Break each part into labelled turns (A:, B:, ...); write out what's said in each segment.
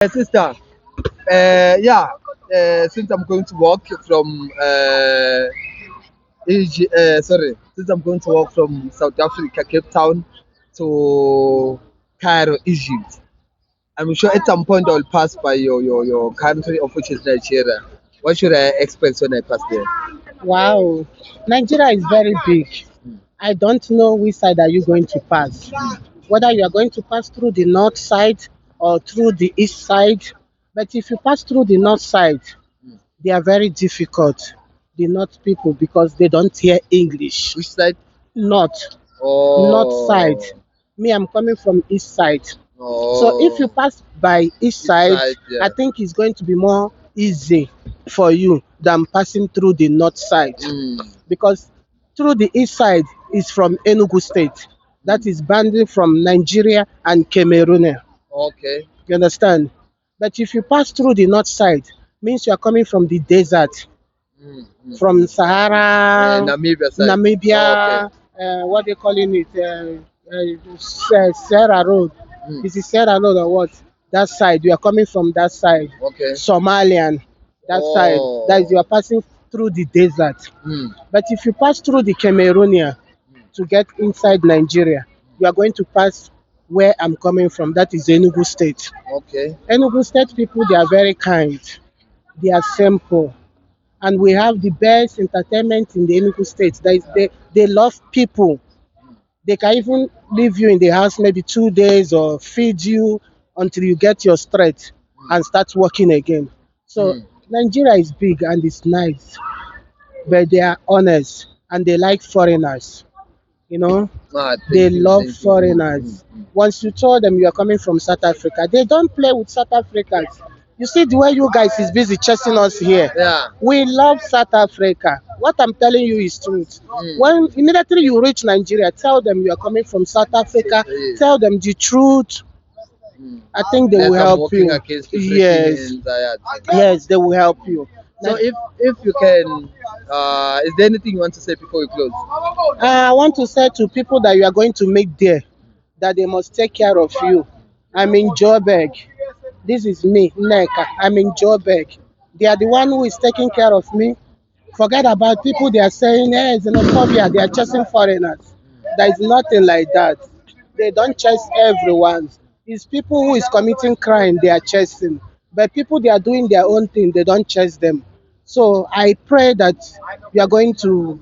A: Sister, since I'm going to work from since I'm going to work from South Africa, Cape Town to Cairo, Egypt, I'm sure at some point I'll pass by your country, of which is Nigeria. What should I expect when I pass there?
B: Wow, Nigeria is very big. I don't know which side are you going to pass. Whether you are going to pass through the north side or through the east side. But if you pass through the north side, they are very difficult. The north people because they don't hear English.
A: Which side?
B: North, north side.
A: Oh,
B: Me, I'm coming from east side. So if you
A: oh,
B: pass by east
A: east
B: side,
A: side,
B: I
A: yeah.
B: think it's going to be more easy for you than passing through the north side.
A: Mm,
B: Because through the east side is from Enugu State. That is boundary from Nigeria and Cameroon.
A: okay.
B: You understand? But if you pass through the north side, means you are coming from the desert, from Sahara,
A: Namibia side. Okay.
B: Namibia, what they calling it, Sarah Road.
A: Mm,
B: Is it Sarah Road or what? That side, you are coming from that side.
A: okay.
B: Somalian, that side. That is, you
A: Oh.
B: are passing through the desert.
A: Mm,
B: But if you pass through the Cameroonian to get inside Nigeria, you are going to pass where I'm coming from. That is Enugu State.
A: okay.
B: Enugu State people, they are very kind. They are simple. And we have the best entertainment in the Enugu State. They love people. They can even leave you in the house maybe 2 days or feed you until you get your strength and start working again. So
A: Mm.
B: Nigeria is big and it's nice, but they are honest and they like foreigners. You know,
A: Ah,
B: they
A: thank you,
B: love
A: thank you. Mm,
B: foreigners. Once you told them you are coming from South Africa, they don't play with South Africans. You see the way you guys is busy chasing us here.
A: yeah.
B: We love South Africa. What I'm telling you is truth.
A: Mm.
B: When immediately you reach Nigeria, tell them you are coming from South Africa.
A: Yes.
B: Tell them the truth.
A: Mm.
B: I think they will
A: That I'm
B: help
A: working
B: you.
A: against depression
B: Yes,
A: and anxiety.
B: yes, they will help you.
A: So if you can, is there anything you want to say before we close?
B: I want to say to people that you are going to meet there that they must take care of you. I'm in Joburg. This is me, Neka. I'm in Joburg. They are the one who is taking care of me. Forget about people they are saying, hey, xenophobia, they are chasing foreigners. There is nothing like that. They don't chase everyone. It's people who is committing crime they are chasing. But people they are doing their own thing, they don't chase them. So I pray that you are going to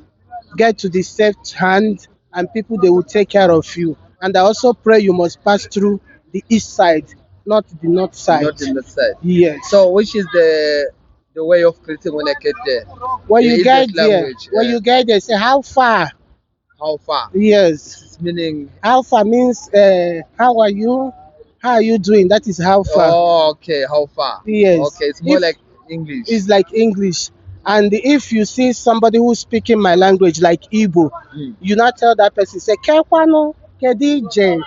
B: get to the safe hand and people they will take care of you. And I also pray you must pass through the east side, not the north side.
A: Not in the side.
B: Yes.
A: So which is the way of greeting when I get there?
B: When
A: The
B: you
A: easiest
B: get there,
A: language.
B: say how far?
A: How far?
B: Yes.
A: It's meaning.
B: How far means how are you? How are you doing? That is how far.
A: Oh, okay. How far?
B: Yes.
A: Okay, it's more
B: If
A: like English.
B: it's like English. And if you see somebody who's speaking my language like Igbo,
A: Mm.
B: you not tell that person, say, Kekwano, Kedije,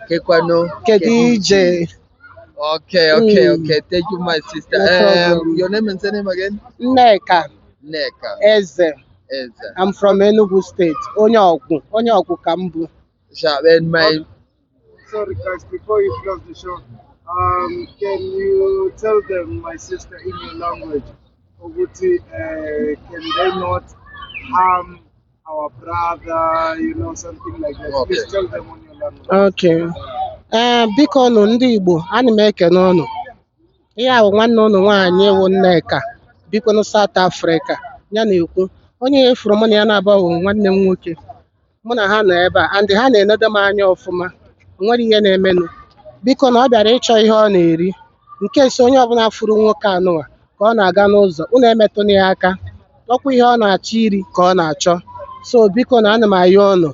A: Kekwano, Kediji.
B: Kedije.
A: Okay, okay,
B: Mm,
A: okay. Thank you, my sister.
B: no
A: Your
B: problem.
A: name and surname again?
B: Neka,
A: Neka.
B: Eze.
A: Eza.
B: I'm from Enugu State. Onye Ogu Kambu.
A: Sharp. And my
C: Sorry, guys, before you close the show, can you tell them, my sister, in your language, Oguti, can they not harm our brother, something like that?
A: okay.
C: Please tell them on your language.
B: Okay. Biko nụ ndị Igbo, ana m ekene ụnụ. Ihe ahụ nwanne ụnụ nwaanyị ewu Nneka, biko nụ South Africa. Ya na-ekwu, onye efuru mụ na ya na-aba bụ nwanne m nwoke. Mụ na ha nọ ebe a, and ha na-enedo m anya ọfụma. O nwere ihe na-emenụ. Biko na ọ bịara ịchọ ihe ọ na-eri. Nke si onye ọbụla furu nwoke anụwa ka ọ na-aga n'ụzọ, unu emetụna ya aka. Ọkwa ihe ọ na-achọ iri ka ọ na-achọ. So biko na ana m ayọ ụnụ.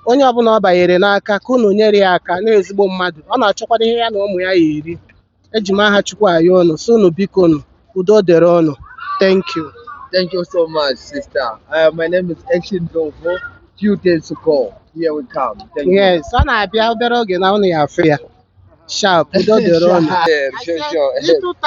B: Onye ọbụla ọ banyere n'aka ka unu nyere ya aka na-ezigbo mmadụ. Ọ na-achọkwado ihe ya na ụmụ ya eri. Eji m aha Chukwu ayọ ụnụ, so unu biko nụ, udo dịrị ụnụ. Thank you.
A: Thank you so much, sister. My name is Action Dovo. Few days to go. Here we come. Thank
B: Yes, ọ na-abịa obere oge na unu ya afụ ya. Sharp, udo
A: you.
B: dịrị ụnụ.
A: Sure, sure, sure.
B: Little